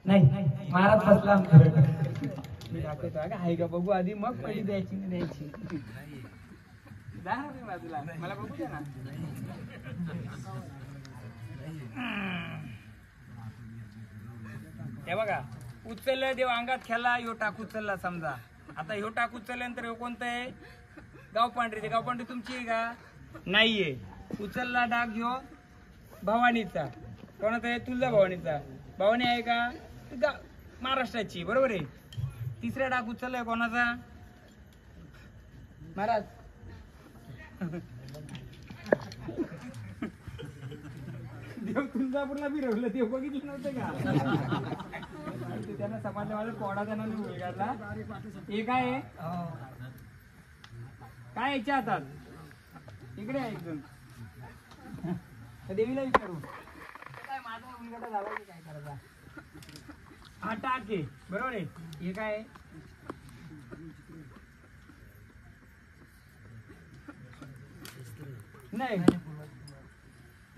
नाही महाराज बसला मी दाखवतो आहे का बघू आधी मग पैसे द्यायची नाही द्यायची जा ना तुम्ही बाजूला मला बघू द्या ना हे बघा उचललं देव अंगात खेळला ह्यो टाक उचलला समजा आता ह्यो टाक उचलल्यानंतर ह्यो कोणतं आहे गाव पांढरी गाव पांढरी तुमची आहे का नाहीये उचलला डाग ह्यो भवानीचा कोणाचा आहे तुळजा भवानीचा भवानी आहे का महाराष्ट्राची बरोबर आहे तिसरा डाग उचललाय कोणाचा महाराज देव तुळजापूरला फिरवलं देव बघितलं नव्हतं का त्यांना समाजला माझा कोडा त्यांना उलगाडला हे काय आहे काय याच्या हातात इकडे आहे एकदम देवीला विचारू काय माझा उलगडा झाला की काय करायचा हा टाक आहे बरोबर आहे हे काय आहे नाही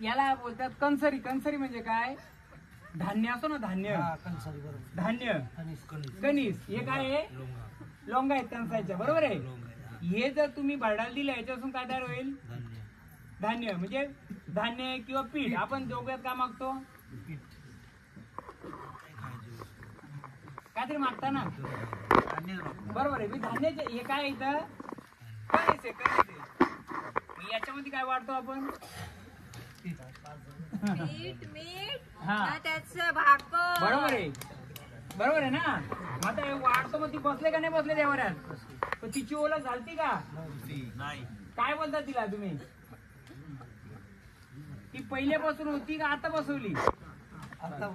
याला बोलतात कंसरी कंसरी म्हणजे काय धान्य असो ना धान्य धान्य कणीस हे काय आहे लोंगा आहेत कणसाच्या बरोबर आहे हे जर तुम्ही भरडाला दिलं याच्यापासून काय तयार होईल धान्य म्हणजे धान्य किंवा पीठ आपण दोघ्यात काय मागतो काहीतरी मागता ना बरोबर आहे मी धान्याचे हे काय इथं कणीस आहे कणीस आहे याच्यामध्ये काय वाढतो आपण मीठ मीठ त्याचं भाकर बरोबर आहे ना आता हे वाढतो मग ती बसले का नाही बसले देवाऱ्यात पण तिची ओळख झालती का नाही काय बोलता तिला तुम्ही ती पहिल्यापासून होती का आता बसवली आता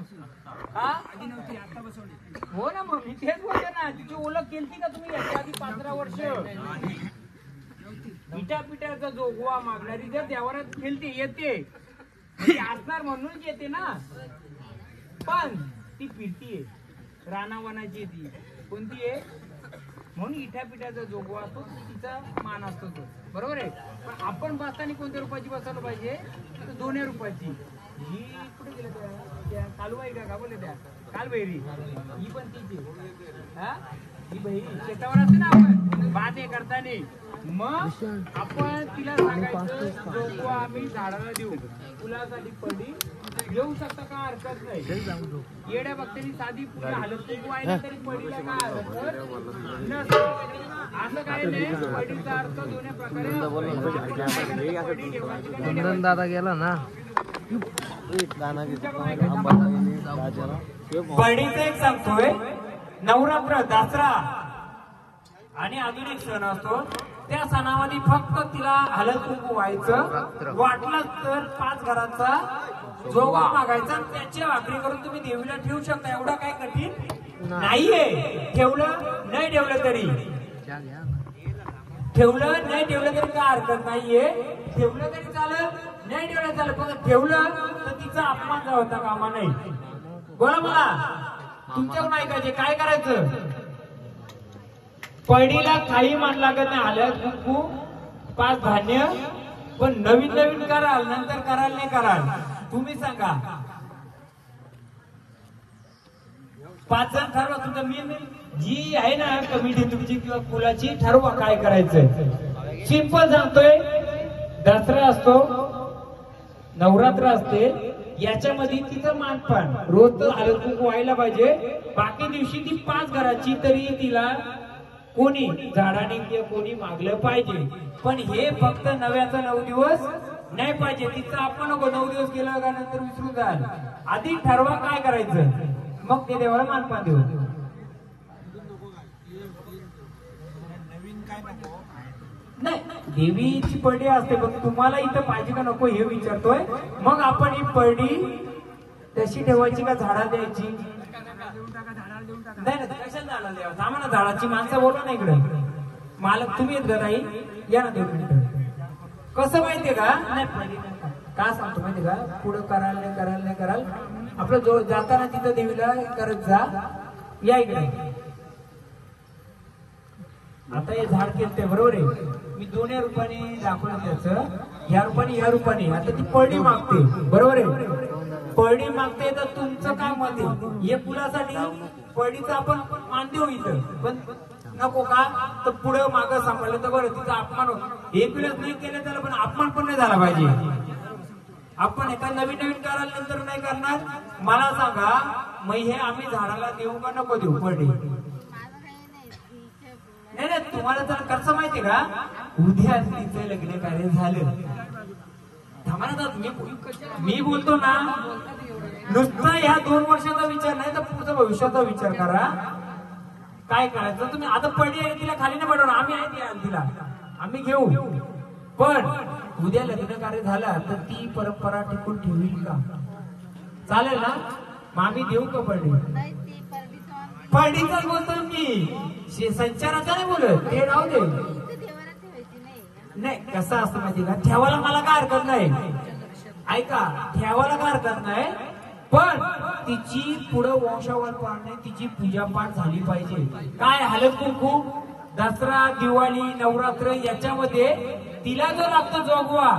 आधी नव्हती आता बसवली हो ना मग मी तेच बोलतो ना तिची ओळख केली का तुम्ही याच्या आधी 15 वर्ष पिठा पिठाचा जो गोवा मागणारी जर देवाऱ्यात खेळते येते असणार म्हणूनच येते ना पण ती फिरतीये रानावनाची ती कोणती आहे म्हणून इठ्या पिठाचा जो गोवा असतो तिचा मान असतो तो बरोबर आहे पण आपण बसताना कोणत्या रुपयाची बसायला पाहिजे तर 2 रुपयाची ही कुठे गेल्या त्या कालूबाई का बोलले त्या कालबैरी ही पण तिची हा ही बहिरी शेतावर असते ना आपण भात हे करताना मग आपण तिला सांगायचं जो आम्ही झाडाला देऊ फुलासाठी पडी घेऊ शकता का हरकत नाही येड्या बघतानी साधी फुलं हालत कुंकू आहे ना तरी पडीला काय हरकत असं काही नाही पडीचा अर्थ दोन्ही प्रकारे दादा गेला ना पडीचं एक सांगतोय नवरात्र दसरा आणि अजून एक सण असतो त्या सणामध्ये फक्त तिला हळद कुंकू व्हायचं वाटलं तर 5 घरांचा जो मागायचा त्याची भाकरी करून तुम्ही देवीला ठेवू शकता एवढं काही कठीण नाहीये ठेवलं नाही ठेवलं तरी काय हरकत नाहीये ठेवलं तरी चालत नाही ठेवलं चालत फक्त ठेवलं तर तिचा अपमान होता कामा नाही बोला मला तुमच्याकडून ऐकायचे काय करायचं पडीला काही मान लागत नाही हळद कुंकू 5 धान्य पण नवीन कराल नंतर कराल नाही कराल तुम्ही सांगा 5 जण ठरवा तुमचा मेन जी आहे ना कमिटी तुमची किंवा कुलाची ठरवा काय करायचं सिंपल सांगतोय दसरा असतो नवरात्र असते याच्यामध्ये तिचं मानपान रोज तर हळद कुंकू व्हायला पाहिजे बाकी दिवशी ती 5 घराची तरी तिला कोणी झाडाने किंवा कोणी मागलं पाहिजे पण हे फक्त नव्याचा 9 दिवस नाही पाहिजे तिचं आपण नको 9 दिवस गेलं का नंतर विसरून जाल आधी ठरवा काय करायचं मग ते देवाला मानपान देऊ नाही देवीची पडडी असते पण तुम्हाला इथं पाहिजे का नको हे विचारतोय मग आपण ही पडडी तशी ठेवायची का झाडा द्यायची नाही कशाला झाडाला द्यावा थांबा ना झाडाची माणसं बोला ना इकडे मालक तुम्ही येत नाही या ना 2 मिनिटं कसं माहितीये का नाही का सांगतो माहितीये का पुढं कराल आपलं जो जाताना तिथं देवीला करत जा या इकडे आता हे झाड केलते बरोबर आहे मी 2 रुपयाने दाखवलं त्याचं ह्या रुपयाने आता ती पडडी मागते बरोबर आहे पळडी मागते तर तुमचं काय मत आहे? हे कुलासाठी पळडीचं आपण मान देऊ इथं, पण नको का तर पुढं मागं सांभाळलं तर बरं, तिचा अपमान होतो. एक वेळेस नाही केलं त्याला, पण अपमान पण नाही झाला पाहिजे. आपण एका नवीन नवीन करायला नंतर नाही करणार. मला सांगा मग हे आम्ही झाडाला देऊ का नको देऊ पळडी? नाही नाही, तुम्हाला जर कसं माहितीये का, उद्या तिचं लग्न कार्य झालं, मी बोलतो ना, नुसतं ह्या 2 वर्षाचा विचार नाही तर पुढचा भविष्याचा विचार करा. काय करायचं तुम्ही? आता पडली आहे, तिला खाली नाही पडवणार, आम्ही आहे तिला, आम्ही घेऊ. पण उद्या लग्न कार्य झाला तर ती परंपरा टिकून ठेवील का? चालेल ना? मग आम्ही देऊ का पडली? पडलीचाच बोलतो मी, संचाराचा नाही बोलत, ते राहू दे. नाही कसं असतं माहिती का, ठेवायला मला काय हरकत नाही, ऐका, ठेवायला काय हरकत नाही, पण तिची पुढं वंशावळपणाने तिची पूजापाठ झाली पाहिजे. काय हलत कुंकू, दसरा, दिवाळी, नवरात्र याच्यामध्ये तिला जो लागतो जोगवा,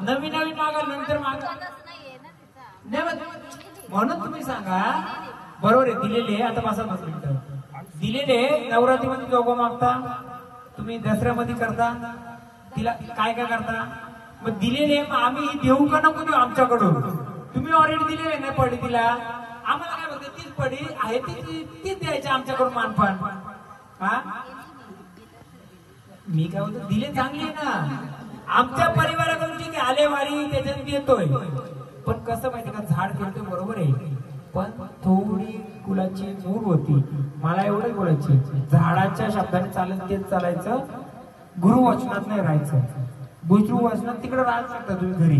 नवीन नवीन मागा नंतर मागा नाही. म्हणून तुम्ही सांगा, बरोबर आहे, दिलेले आता माझा दिलेले नवरात्रीमध्ये जोगवा मागता, तुम्ही दसऱ्यामध्ये करता, तिला काय काय करता, मग दिलेले मग आम्ही देऊ का नको देऊ? आमच्याकडून तुम्ही ऑलरेडी दिलेले नाही पडी तिला, आम्हाला काय बघते तीच पडी आहे तीच द्यायची आमच्याकडून मानपान. हा मी काय बोलतो, दिले चांगले ना, आमच्या परिवाराकडून ठीक आहे, आले वारी त्याच्यात देतोय, पण कसं माहिती का, झाड करतोय बरोबर आहे, पण थोडी कुलाची मूळ होती. मला एवढंच बोलायची, झाडाच्या शब्दाने चालत तेच चालायचं, गुरुवचनात नाही राहायचं. गुरुवचनात तिकडे राहू शकता तुम्ही घरी,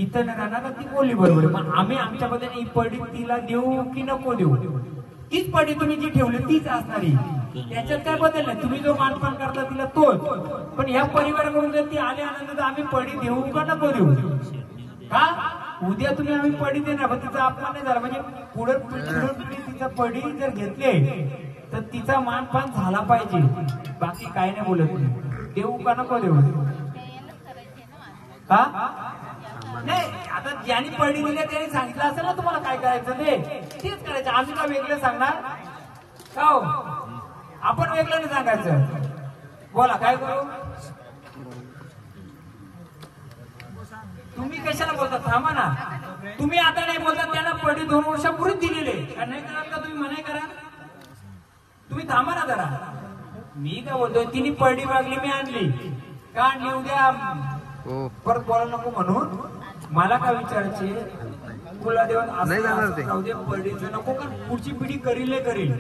इथं नाही राहणार. ती बोलली बरोबर, मग आम्ही आमच्या पद्धतीने ही पडी तिला देऊ की नको देऊ? तीच पडी तुम्ही जी ठेवली तीच असणारी, त्याच्यात काय बदल नाही. तुम्ही जो मानपान करता तिला तोच, पण ह्या परिवाराकडून जर ती आले आनंद तर आम्ही पडी देऊ का नको देऊ? का उद्या तुम्ही आम्ही पडी देणार, पण तिचा अपमान नाही झाला, म्हणजे पुढे तिचा पडी जर घेतले तर तिचा मानपान झाला पाहिजे. बाकी काय नाही बोलत, देऊ का नको देऊ? का नाही, आता ज्यांनी पडी दिली त्यांनी सांगितलं असेल ना तुम्हाला काय करायचं तेच करायचं. आम्ही का वेगळं सांगणार का हो? आपण वेगळं नाही सांगायचं. बोला काय करू? तुम्ही कशाला बोलता? थांबा ना, तुम्ही आता नाही बोलता, त्यांना पडी 2 वर्षापूर्वीच दिलेले, नाही कराल का तुम्ही? मनाई करा, तुम्ही थांबा ना जरा. मी काय बोलतोय, तिने पडी मागली, मी आणली का आणली? उद्या परत बोलायला नको म्हणून मला काय विचारायचे, कुलदेवत असं पडीचं नको का, पुढची पिढी करील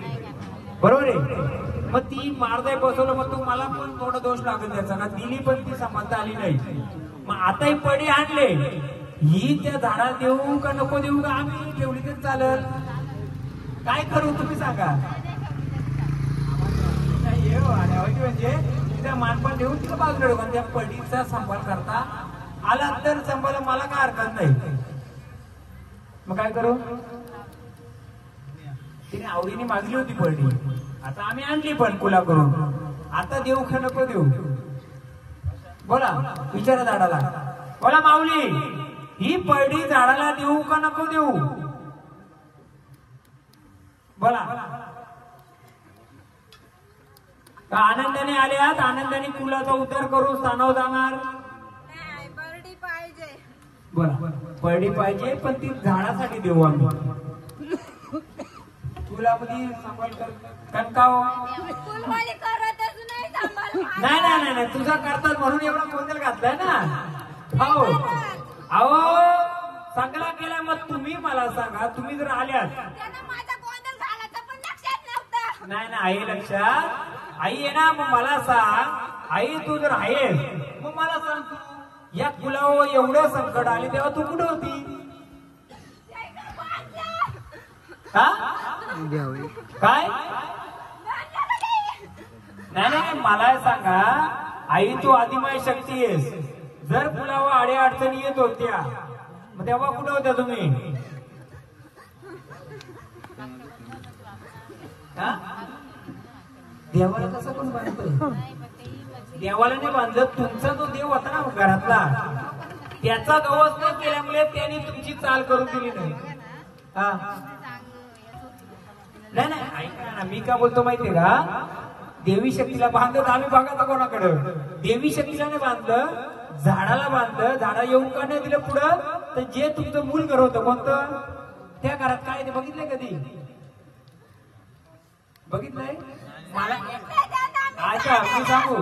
बरोबर आहे. मग ती मारदाय बसवलं, मग तू मला पण थोडा दोष लागत त्याचा का, दिली पण ती समानता आली नाही. मग आता ही पडी आणले, ही त्या झाडाला देऊ का नको देऊ? का आम्ही ठेवली तर चालेल? काय करू तुम्ही सांगा? म्हणजे त्या मानपान देऊन तिला बाजूला, पण त्या पडीचा सांभाळ करता आला तर सांभाळा, मला काय हरकत नाही. मग काय करू? तिने आवडीने मागली होती पडी, आता आम्ही आणली पण कुला करून, आता देऊ का नको देऊ? बोला, विचारा झाडाला. बोला माऊली, ही पडी झाडाला देऊ का नको देऊ? बोला. का आनंदाने आल्यात, आनंदाने कुलाचा उद्धार करू स्थानावर जाणार? पडली पाहिजे. बोला, पडली पाहिजे, पण ती झाडासाठी देऊ आम्ही. तुला मध्ये सांभाळ करताव नाही नाही नाही, तुझा करतात म्हणून एवढा गोंधळ घातलाय ना. हो अहो, सगळा केला. मग तुम्ही मला सांगा, तुम्ही जर आल्यात, नाही ना आई लक्षात, आई आहे ना, मग मला सांग, आई तू जर आहेस मग मला सांग, तू या कुलावर एवढं संकट आले तेव्हा तू कुठे होती? काय नाही नाही, मला सांगा आई, तू आदिमाय शक्ती आहेस. जर कुलावर आडे अडचणी येत होत्या मग तेव्हा कुठे होत्या तुम्ही? देवाला कसं पण बांधतोय? देवाला नाही बांधलं, तुमचा जो देव होता ना घरातला, त्याचा गवस न केल्यामुळे त्यांनी तुमची चाल करून दिली नाही. हा नाही नाही ऐका ना, मी का बोलतो माहितीये का, देवी शक्तीला बांधत आम्ही बघा कोणाकडं, देवी शक्तीला नाही बांधलं, झाडाला बांधलं. झाडा येऊन का नाही दिलं पुढं, तर जे तुमचं मूल घर होतं कोणतं, त्या घरात काय ते बघितलंय कधी, बघितलंय मला. अच्छा मी सांगू,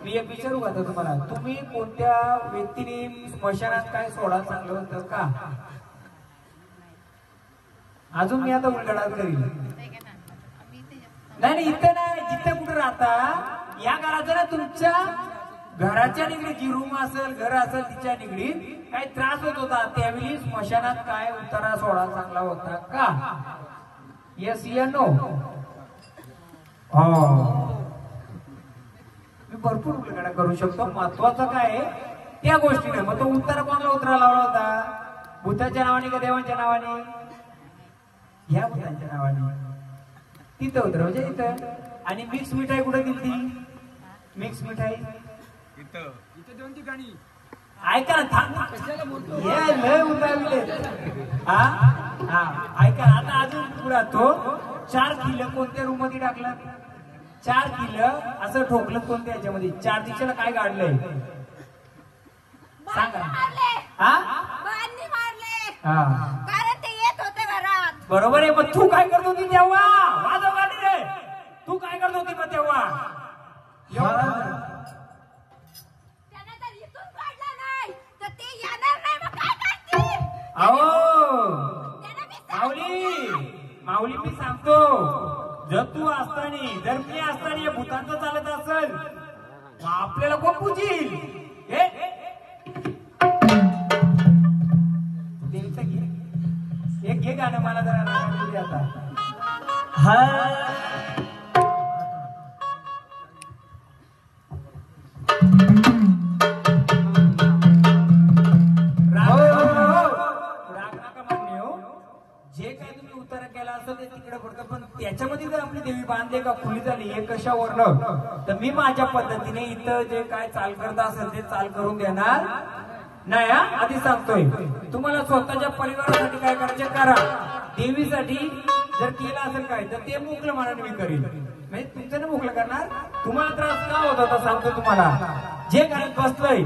मी एक विचारू का तुम्हाला, तुम्ही कोणत्या व्यक्तीने स्मशानात काय सोडा चांगलं होतं का, अजून मी आता उलगडा करील. नाही नाही इथं नाही, जिथं कुठं राहता या घराचं ना, तुमच्या घराच्या निगडीत जी रूम असेल, घर असेल, तिच्या निगडीत काही त्रास होत होता, त्यावेळी स्मशानात काय उतारा सोडा चांगला होता का, येस या नो. मी भरपूर उलगडा करू शकतो. महत्वाचं काय त्या गोष्टीने, मग तो उतारा कोणाला उतरा लावला होता, भूताच्या नावाने का देवांच्या नावाने, ह्या भूतांच्या नावाने तिथं उतर, म्हणजे इथं. आणि मिक्स मिठाई कुठे दिली, मिक्स मिठाई इथं दोन ठिकाणी. ऐका ना, हे लय उतारले. ऐका आता अजून पुढे तो 4 किलो कोणत्या रूम मध्ये टाकलं, 4 किलो असं ठोकलं कोणत्या याच्यामध्ये, 4 दिवसाला काय काढलंय सांगा. कारण ते येत होते घरात. बरोबर आहे, पण तू काय करत होती तेव्हा, वाजव गाडी रे, तू काय करत होती मग तेव्हा, त्याने तर इथून काढला नाही तर ते येणार नाही, मग काय करतील. अहो माऊली मी सांगतो, जर तू असतानी, जर मी असतानी भूतांचं चालत असेल, आपल्याला कोण पूजील. एक घे गाणं मला जरा आता. जे काय तुम्ही उतारा केला असं ते तिकडे पडतं, पण त्याच्यामध्ये जर आपली देवी बांधले का खुली झाली हे कशावरनं, तर मी माझ्या पद्धतीने इथं जे काय चाल करत असेल ते चाल करून देणार नाही. आधी सांगतोय तुम्हाला, स्वतःच्या परिवारासाठी काय करायचे करा, देवीसाठी जर केलं असेल काय तर ते मोकळं मनाने मी करीन, म्हणजे तुमचं नाही मोकळं करणार. तुम्हाला त्रास का होत होता सांगतो तुम्हाला, जे काय बसलंय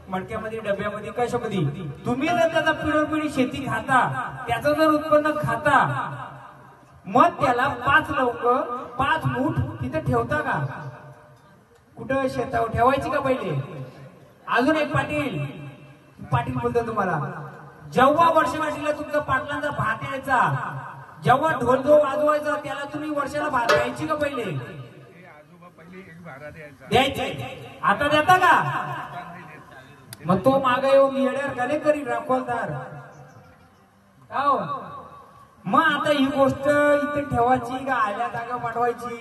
मडक्यामध्ये, डब्यामध्ये, कशामध्ये, तुम्ही जर त्याचा पिढोपिढी शेती खाता, त्याचं जर उत्पन्न खाता, मग त्याला 5 लोक 5 मूठ तिथे ठेवता का, कुठं शेतावर ठेवायची का पहिले. अजून एक पाटील बोलतो तुम्हाला, जेव्हा वर्षवाशीला तुमचा पाटलांचा भात यायचा, जेव्हा ढोल वाजवायचा, त्याला तुम्ही वर्षाला भात द्यायची का पहिले, द्यायचे, आता देता का, मग तो मागे येऊन येड्यावर गाले करी राखोलदार. मग आता ही गोष्ट इथे ठेवायची का आल्या जागा पाठवायची,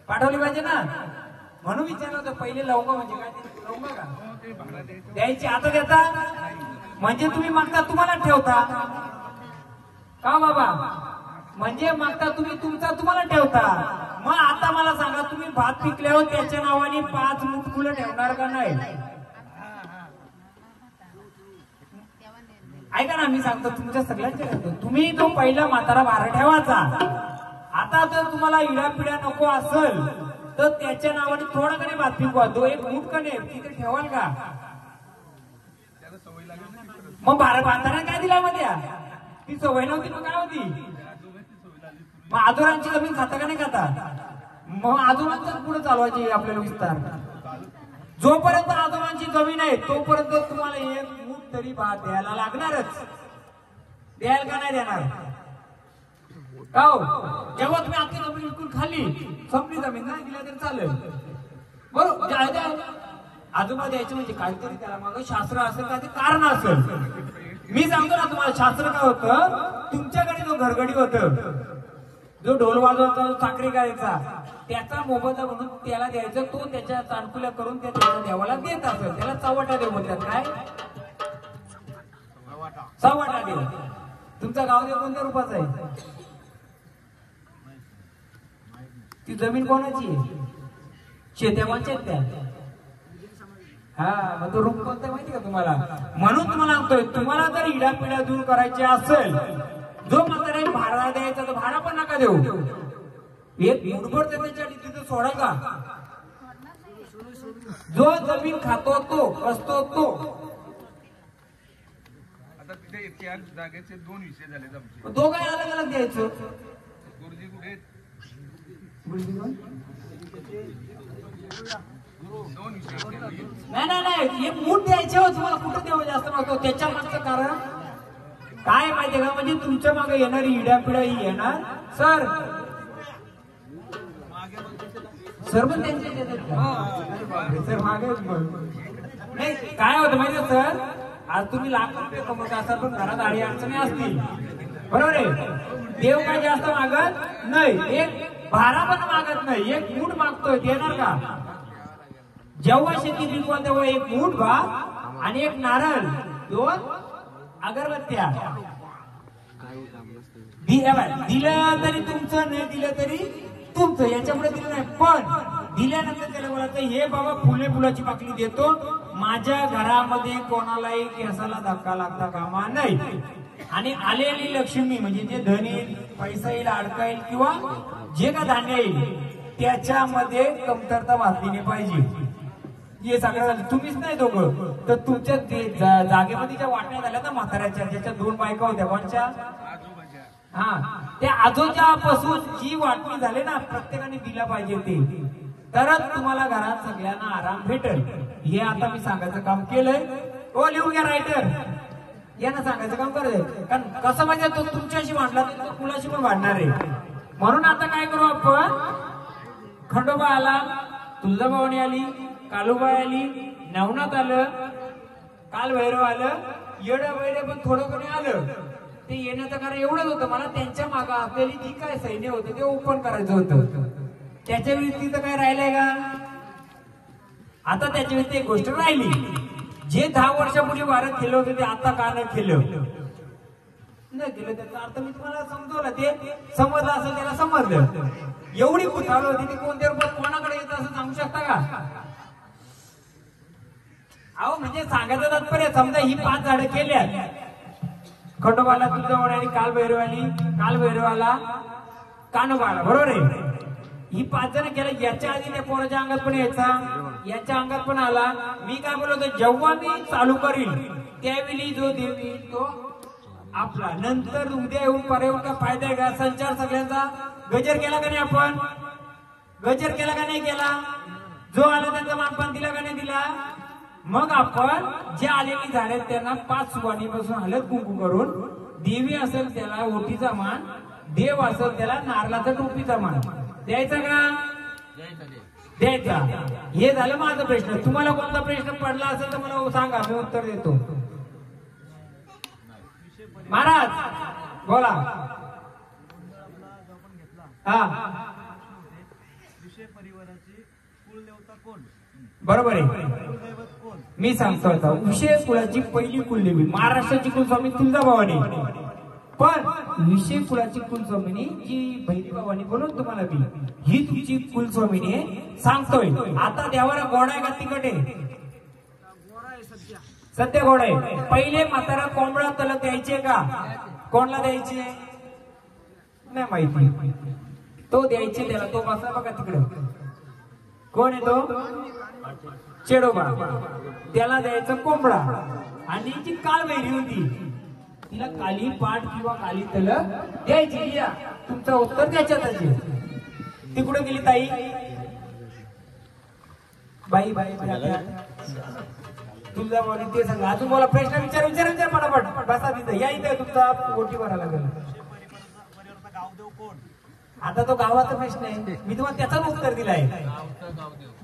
पाठवली पाहिजे ना, म्हणून विचारलं होतं पहिले लवंगा म्हणजे काय, लवंगा का द्यायची, आता देता, म्हणजे तुम्ही मागता तुम्हाला ठेवता का बाबा, म्हणजे मागता तुम्ही तुमचा तुम्हाला ठेवता. मग आता मला सांगा, तुम्ही भात पिकल्यावर त्याच्या नावाने 5 मूठ फुलं ठेवणार का नाही. ऐका ना, मी सांगतो तुमच्या सगळ्यांच्या, तुम्ही तो पहिला म्हातारा भार ठेवायचा. आता जर तुम्हाला इडापिड्या नको असेल तर त्याच्या नावाने थोडा कधी भात पिकवा, 1 मूठ कणे तिथे ठेवाल का, मग भार बांधताना काय दिला मध्ये, ती सवय नव्हती मग काय होती, मग आजोबांची जमीन खाता का नाही खाता, मग आजोबांचाच पुढे चालवायची आपल्याला विस्तार. जोपर्यंत आजोबांची जमीन आहे तोपर्यंत तुम्हाला 1 मूठ तरी भात द्यायला लागणारच, द्यायला का नाही देणार, जेव्हा तुम्ही आपली जमीन विकून खाल्ली, संपली जमीन नाही दिला तरी चालेल, बरोबर. आजोबा द्यायचे म्हणजे काहीतरी त्याला मागं शास्त्र असेल, का ते कारण असेल. मी सांगतो ना तुम्हाला, शास्त्र काय होतं, तुमच्याकडे जो घरगडी होत, जो ढोल वाजवतो, साखरी करायचा, त्याचा मोबदला म्हणून त्याला द्यायचं, तो त्याच्या चांडकुल्या करून त्याच्या देवाला देत असेल, त्याला चव्हाटा देव म्हणतात. काय चव्हाटा देव, तुमचा गाव देव कोणत्या रूपाचा आहे, ती जमीन कोणाची आहे, शेत्यावांच्या त्या. मग तो रूप कोणता माहिती का तुम्हाला, म्हणून तुम्हाला सांगतोय, तुम्हाला जर इडापिडा दूर करायची असेल, जो म्हातारा भाडा द्यायचा तर भाडा पण नका देऊ. एक मुठभर त्याच्यासाठी तिथं सोडा का? जो जमीन खातो तो असतो तो. आता तिथे त्या जागेचे 2 विषय झाले आमचे. दोघं अलग अलग द्यायचं. गुरुजी कुठे आहेत? 2 विषय नाही एक मूठ द्यायचे हो तुम्हाला. कुठं द्यावं जास्त मागतो त्याच्या मागचं कारण काय माहितीये का? म्हणजे तुमच्या मागे येणारी इडापिडा ही येणार. सर पण त्यांच्या सर मागे नाही काय होतं माहिती सर? आज तुम्ही लाख रुपये कमवता असाल पण घरात आडी अडचणी असतील, बरोबर आहे? देव काय जास्त मागत नाही, एक भारा पण मागत नाही, एक मूठ मागतोय. देणार का? जेव्हा शेती पिकवा तेव्हा एक मूठ भात आणि एक नारळ, 2 अगरबत्त्या. दिलं तरी तुमचं, नाही दिलं तरी तुमचं, याच्यापुढे दिलं नाही. पण दिल्यानंतर त्याला बोलायचं हे बाबा फुलाची पाकळी देतो, माझ्या घरामध्ये कोणालाही केसाला धक्का लागता कामा नाही. आणि आलेली लक्ष्मी म्हणजे जे धन येईल, पैसा येईल, अडका येईल किंवा जे का धान्य येईल त्याच्यामध्ये कमतरता भासली नाही पाहिजे. हे सगळं तुम्हीच नाही दोघं तर तुमच्या जागेमध्ये ज्या वाटण्या झाल्या ना म्हाताऱ्याच्या, ज्याच्या 2 बायका होत्या कोणच्या, त्या आजोच्यापासून जी वाटणी झाली ना प्रत्येकाने दिला पाहिजे ते, तरच तुम्हाला घरात सगळ्यांना आराम भेटेल. हे आता मी सांगायचं काम केलंय. हो लिहून घ्या रायटर, यांना सांगायचं काम करायचं. कारण कसं म्हणजे तो तुमच्याशी भांडला तो कुणाशी पण भांडणार आहे. म्हणून आता काय करू आपण? खंडोबा आला, तुळजाभवानी आली, कालूबाई आली, नवनाथ आलं, काल भैरव आलं, येडं वैर पण थोडं कोणी आलं. ते येण्याचं कारण एवढंच होतं, मला त्यांच्या मागे असलेली जी काय सैन्य होतं ते ओपन करायचं होतं. त्याच्या व्यतिरिक्त काय राहिलंय का? आता त्याच्या व्यतिरिक्त एक गोष्ट राहिली, जे 10 वर्षापूर्वी वारं केलं होतं ते आता का नाही केलं नाही केलं. त्याचा अर्थ मी तुम्हाला समजवला, ते समजलं असं त्याला समजलं. एवढी कुठाळ होती ती कोणत्या रूपात कोणाकडे येतं असं सांगू शकता का? अहो म्हणजे सांगायचं तात्पर्य, समजा ही 5 झाडं केल्या, खंडोबाला, तुळजाभवानी आणि कालभैरवाला, कान्होबाला, बरोबर आहे? ही 5 जण केलं. याच्या आधी त्या पोराच्या अंगात पण यायचा, याच्या अंगात पण आला. मी काय बोलतो, जेव्हा मी चालू करील त्यावेळी जो देव येईल तो आपला. नंतर उद्या येऊन परवा येऊन का फायदा आहे का? संचार सगळ्यांचा. गजर केला का नाही आपण? गजर केला का नाही केला? जो आला त्यांचा मानपान दिला का नाही दिला? मग आपण जे आलेली झाडे त्यांना 5 सुवाणीपासून हलत कुंकू करून, देवी असेल त्याला ओटीचा मान, देव असेल त्याला नारळाचा टोपीचा मान द्यायचा का? द्यायचा. हे झालं माझा प्रश्न. तुम्हाला कोणता प्रश्न पडला असेल तर मला सांगा, मी उत्तर देतो. महाराज बोला. बरोबर आहे, मी सांगतो. आता विषय कुळाची पहिली कुलदेवी महाराष्ट्राची कुलस्वामी तुळजाभवानी, पण विषय कुळाची कुलस्वामिनी जी भैरी भवानी बोलून तुम्हाला मी, ही तुमची कुलस्वामिनी आहे सांगतोय. आता देवाला गोडा आहे का तिकट आहे? सध्या गोडा आहे. पहिले म्हातारा कोंबडा तलत द्यायचे का? कोणला द्यायचे नाही माहिती, तो द्यायचे त्याला. तो बसला बघा तिकडं, कोण आहे तो? चेडोबा. त्याला द्यायचं कोंबडा. आणि जी कालभैरी होती तिला काली पाठ किंवा काली तल द्यायची. या तुमचं उत्तर त्याच्यात. ती कुठे गेली ताई? बाई तुळजाभवानी ते सांगा. अजून मला प्रश्न विचार पटापट. बसा तिथं, या इथे तुमचा गोटी भरायला लागेल. आता तो गावाचा प्रश्न आहे, मी तुम्हाला त्याचाच उत्तर दिलाय.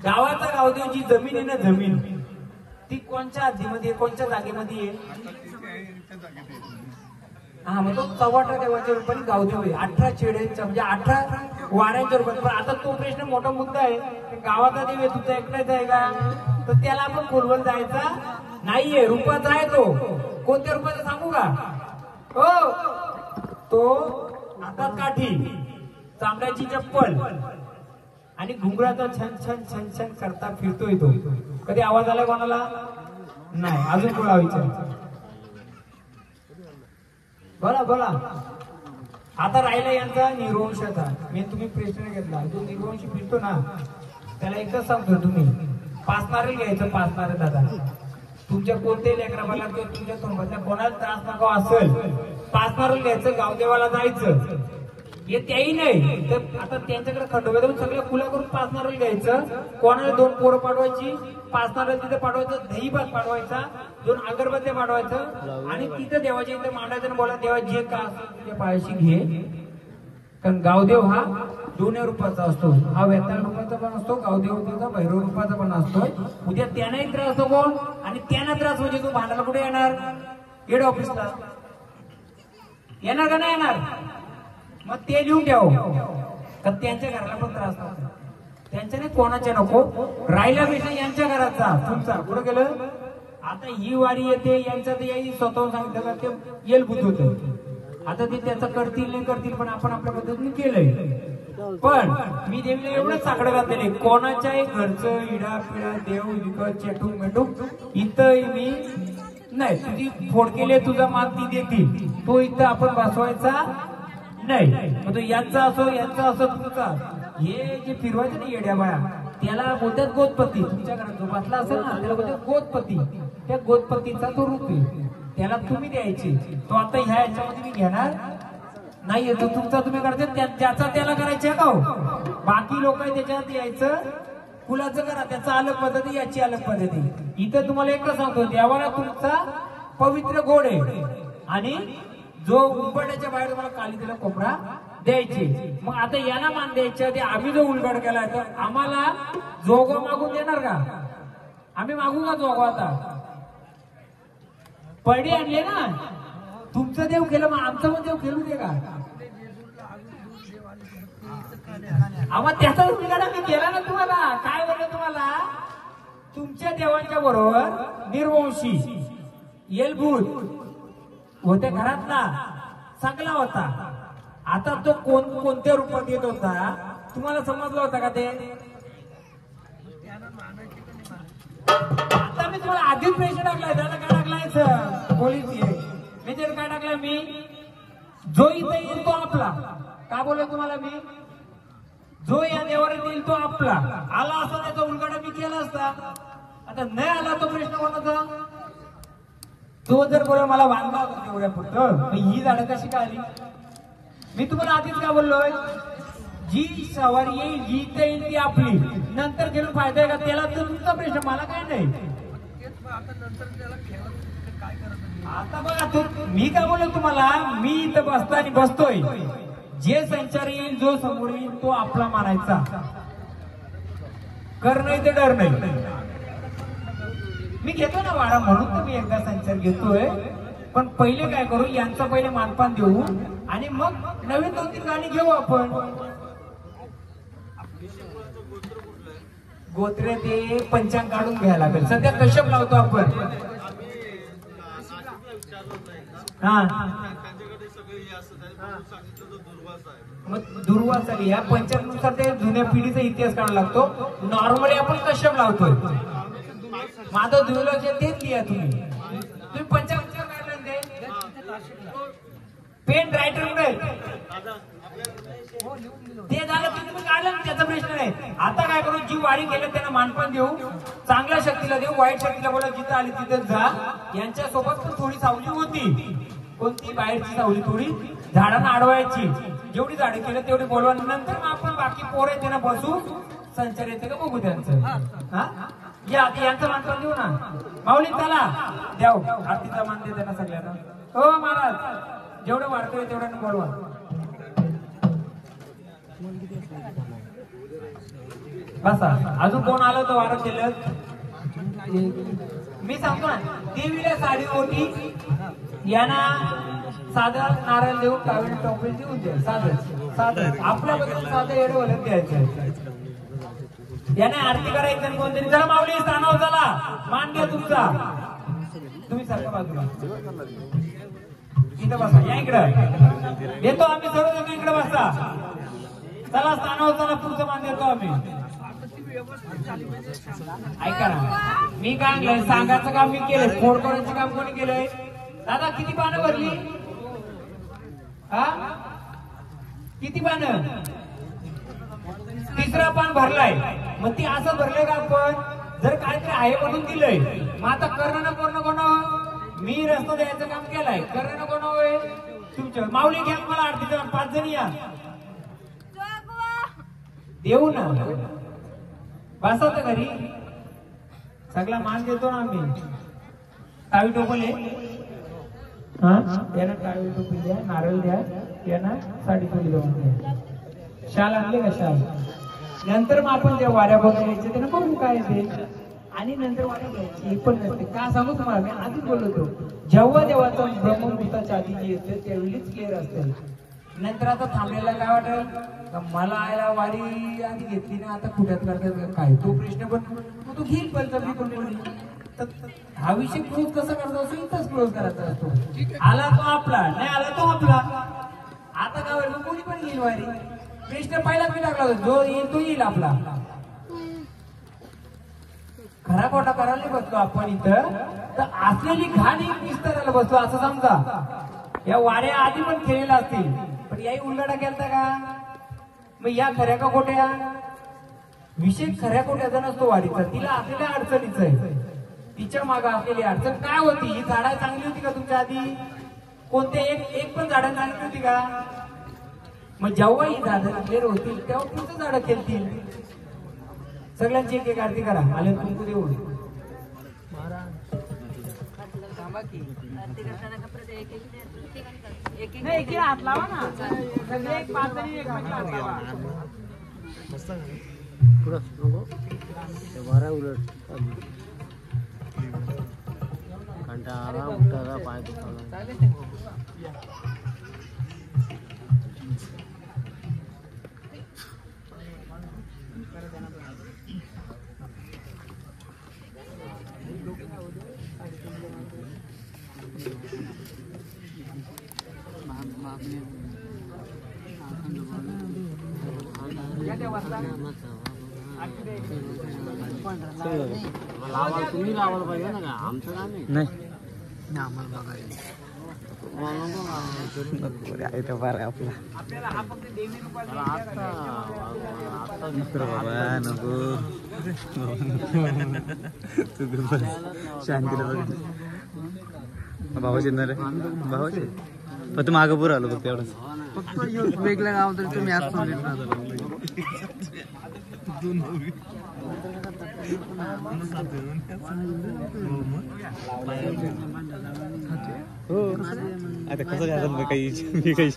गावाचा गावदेव जी जमीन आहे ना, जमीन ती कोणच्या हद्दीमध्ये, कोणत्या जागेमध्ये आहे? हा, मग तो 14 देवाच्या रूपाने गावदेव आहे. 18 चेड्यांच्या म्हणजे 18 वाड्यांच्या रूपात. पण आता तो प्रश्न मोठा मुद्दा आहे, गावाचा देव आहे तुझा एकटाच आहे का? तर त्याला आपण खोलवत जायचा नाहीये. रूपाचा आहे तो. कोणत्या रूपाचा सांगू का? हो, तो हातात काठी, चांबड्याची चप्पल आणि घुंगराचा छन छन छन छन करता फिरतोय तो. कधी आवाज आला कोणाला? नाही. अजून कोणा विचार? बोला बोला. आता राहिला यांचा निर्वंशाचा. मी तुम्ही प्रश्न घेतला, जो निर्वंशी फिरतो ना त्याला एकच सांगतो, तुम्ही पाचनारे घ्यायचं. पाचनारे दादा तुमच्या कोणत्याही लेकराला किंवा तुमच्या सोबतल्या कोणाला त्रास नको असेल, पाचनारे घ्यायचं, गावदेवाला जायचं. हे त्याही नाही तर आता त्यांच्याकडे खंडोबा देऊन सगळ्या खुला करून पाचनारे घ्यायचं. कोणाला 2 पोरं पाठवायची, पाचनारे तिथे पाठवायचं, दही भात पाठवायचा, 2 अगरबत्त्या पाठवायचं आणि तिथं देवाच्या इथे मांडायचं आणि बोला देवा जे का असेल तुझ्या पायाशी घे. कारण गावदेव हा 2 रूपाचा असतो. हा वेताळ रूपाचा पण असतो, गावदेव भैरव रूपाचा पण असतो. उद्या त्यांनाही त्रास नको आणि त्यांना त्रास म्हणजे तू भांडायला कुठे येणार? हेड ऑफिसला येणार का नाही येणार? मग ते लिहून ठेव तर त्यांच्या घराला पण त्रास नको, त्यांच्याने कोणाच्या नको. राहिला पेक्षा यांच्या घराचा तुमचा कुठं गेलं. आता ही वारी येते यांच्या स्वतःहून सांगितलं का ते येल बुद्ध होत. आता ते त्याचं करतील नाही करतील पण आपण आपल्या पद्धतीने केलंय. पण मी देवीला एवढंच साकडं घातलेलं, कोणाच्याही घरचं इडा पिडा देव विकत चेटूक मेटूक इथं मी नाही. तुझी फोड केली तुझा मान ती देतील, तो इथं आपण बसवायचा नाही. तो यांचा असो यांचा असो तुमचा. हे जे फिरवायचं नाही येड्या बाया त्याला बोलतात गोदपती. तुमच्या घरात जो बसला असेल ना त्याला बोलतात गोदपती. त्या गोदपतीचा तो रूप आहे, त्याला तुम्ही द्यायचे. तो आता ह्या याच्यामध्ये मी घेणार नाहीये, तो तुमचा तुम्ही करते, ज्याचा त्याला करायचे का. बाकी लोक त्याच्यात यायचं फुलाचं करा, त्याचा अलग पद्धती याची अलग पद्धती. इथं तुम्हाला एकच सांगतो, देवाला तुमचा पवित्र गोड आहे आणि जो उंबरट्याच्या बाहेर तुम्हाला काली तिला कोपरा द्यायचे. मग आता याला मान द्यायच्या आधी आम्ही जो उलगड केला तर आम्हाला जोगो मागून देणार का? आम्ही मागू का जोगो? आता पडी आणले ना, तुमचं देव केलं मग आमचं पण देव खेळू दे का? आम्हाला त्याचा उलगडा मी केला ना. तुम्हाला काय बोललं, तुम्हाला तुमच्या देवांच्या बरोबर निर्वंशी येलभूत होते घरातला चांगला होता. आता तो कोणत्या रूपात येत होता तुम्हाला समजलं होता का? ते आता मी तुम्हाला आधीच प्रश्न टाकलाय. त्याला काय टाकलाय पोलीस मेजर काय टाकलाय मी? जो इथं येईल तो आपला. काय बोललो तुम्हाला मी? जो या देवाऱ्यात येईल तो आपला. आला असता त्याचा उलगडा मी केला असता. आता नाही आला तो प्रश्न कोणाचा? तो जर बोल मला बांधला होता तेवढ्या पुरतं, ही झाडं कशी काय आली? मी तुम्हाला आधीच काय बोललोय, जी सवारी येईल जी इथे येईल ती आपली. नंतर घेऊन फायदा आहे का त्याला? तर तुमचा प्रश्न, मला काय नाही. आता बघा मी काय बोललो तुम्हाला, मी इथं बसताना बसतोय, जे संचार येईल जो समोर येईल तो आपला मानायचा. कर नाही ते डर नाही. मी घेतो ना वाडा म्हणून तर मी एकदा संचार घेतोय. पण पहिले काय करू, यांचा पहिले मानपान देऊ आणि मग नवीन 2-3 गाणी घेऊ आपण. गोत्रे ते पंचांग काढून घ्यायला लागेल. सध्या कश्यप लावतो आपण. हा मग दुर्वासा या पंचांगानुसार ते जुन्या पिढीचा इतिहास काढायला लागतो. नॉर्मली आपण कश्यप लावतोय. माझं दुर्लक्ष तेच लिहा तुम्ही पंचांग काढलं ते पेन रायटर कुठे ते झालं तुम्ही काढलं, त्याचा प्रश्न नाही. आता काय करू, जी वारी केलं त्यांना मानपान देऊ, चांगल्या शक्तीला देऊ, वाईट शक्तीला बोला जिथं आली तिथं जा. यांच्यासोबत पण थोडी सावली होती. कोणती? बाहेरची सावली थोडी झाडांना अडवायची. जेवढी झाडे केलं तेवढी बोलवा. नंतर मग आपण बाकी पोरं येते ना बसू, संचार येते का बघू त्यांचं. हा या आधी यांचं मानपान देऊ ना. माऊली चला द्याव आरतीचा मान देते ना सगळ्यांना. हो महाराज जेवढं वाढतोय तेवढ्यानं बोलवा. बसा. अजून कोण आलं तर वारं केलं. मी सांगतो ना, देवीला साडी होती, यांना साधा नारळ देऊन कावीळ टोपी देऊन द्या. साधं साधं आपल्याबद्दल साधं एवढं वलत द्यायचं. याने आरती करायचं कोणतरी. चला माऊली स्थानावर चला, मान घ्या तुमचा. तुम्ही सारख्या बाजूला इथं बसा. या इकडं देतो आम्ही सर्व जण, इकडे बसा. चला स्थानावर चला, पुढचं मान देतो आम्ही. ऐका ना, मी काय आणलंय सांगायचं काम मी केलंय, फोड करायचं काम कोणी केलंय? दादा किती पानं भरली? हा किती पानं? तिसरा पान भरलाय. मग ती असं भरलंय का आपण जर काहीतरी आहे म्हणून दिलंय, मग आता करणं ना कोण कोण मी रस्ता द्यायचं काम केलंय, करणं कोण होय तुमच्या माऊली घ्या मला आरतीचा 5 जणी या देऊ ना. बसा तर घरी सगळा मान देतो ना आम्ही. टाळी टोपले यांना टाळी टोपी द्या, नारळ द्या, यांना साडी चोली देऊन द्या. शाल आणले का शाल? नंतर मग आपण ज्या वाऱ्या बघायचे त्यांना बघू काय ते. आणि नंतर वाऱ्या घ्यायची पण नसते का सांगू तुम्हाला. मी आधीच बोललो होतो जेव्हा देवाचा ब्रह्ममुहूर्ताच्या आधी जे येते त्यावेळीच क्लिअर असते. नंतर आता थांबलेला काय वाटेल मला आयला वारी आधी घेतली ना आता कुठ्यात करतात काय तो प्रश्न. पण तो घेईल पण तर हा विषय क्लोज कसा करतो असं इथंच क्लोज करायचा असतो. आला तो आपला, नाही आला तो आपला. आता काय होईल कोणी पण येईल वारी. प्रश्न पहिला मी टाकला जो येईल तो येईल आपला. खरा खोटा करायला बसलो आपण इथं तर असलेली घाण एक विस्तारायला बसलो असं समजा. या वाऱ्या आधी पण खेळलेला असतील पण याही उलगडा केलता का. मग या खऱ्या का खोट्या विषय खऱ्या खोट्याचा नसतो वारीचा. तिला असलेल्या अडचणीच आहे. तिच्या मागे असलेली अडचण काय होती. ही झाडं चांगली होती का तुमच्या आधी? कोणते एक पण झाडं चांगली होती का? मग जेव्हा ही झाडं क्लिअर होतील तेव्हा पुढचं झाडं खेळतील. सगळ्यांची एक एक आरती करा. आले कुंकू देऊन हात लावा ना. सगळे एक 5 जणी एकमेकांना हात लावा. कंटाळा उठायला पाय दुखायला. तुम्ही लावायला पाहिजे ना का आमचं काम नाही आम्हाला आपल्याला हा फक्त देवी रूपात भावाचे येणार भावाचे फक्त मागं पुरं आलो फक्त एवढंच. फक्त वेगळ्या गाव तरी तुम्ही आज हो आता कसं घालत काही काही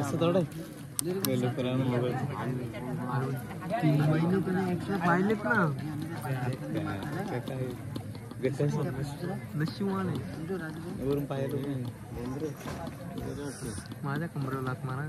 असं थोडं 3 महिने तुम्ही एक्स्ट्रा पाहिलेत ना. नशिबान आहे वरून पाहिलं माझ्या कमरेला लात मारा.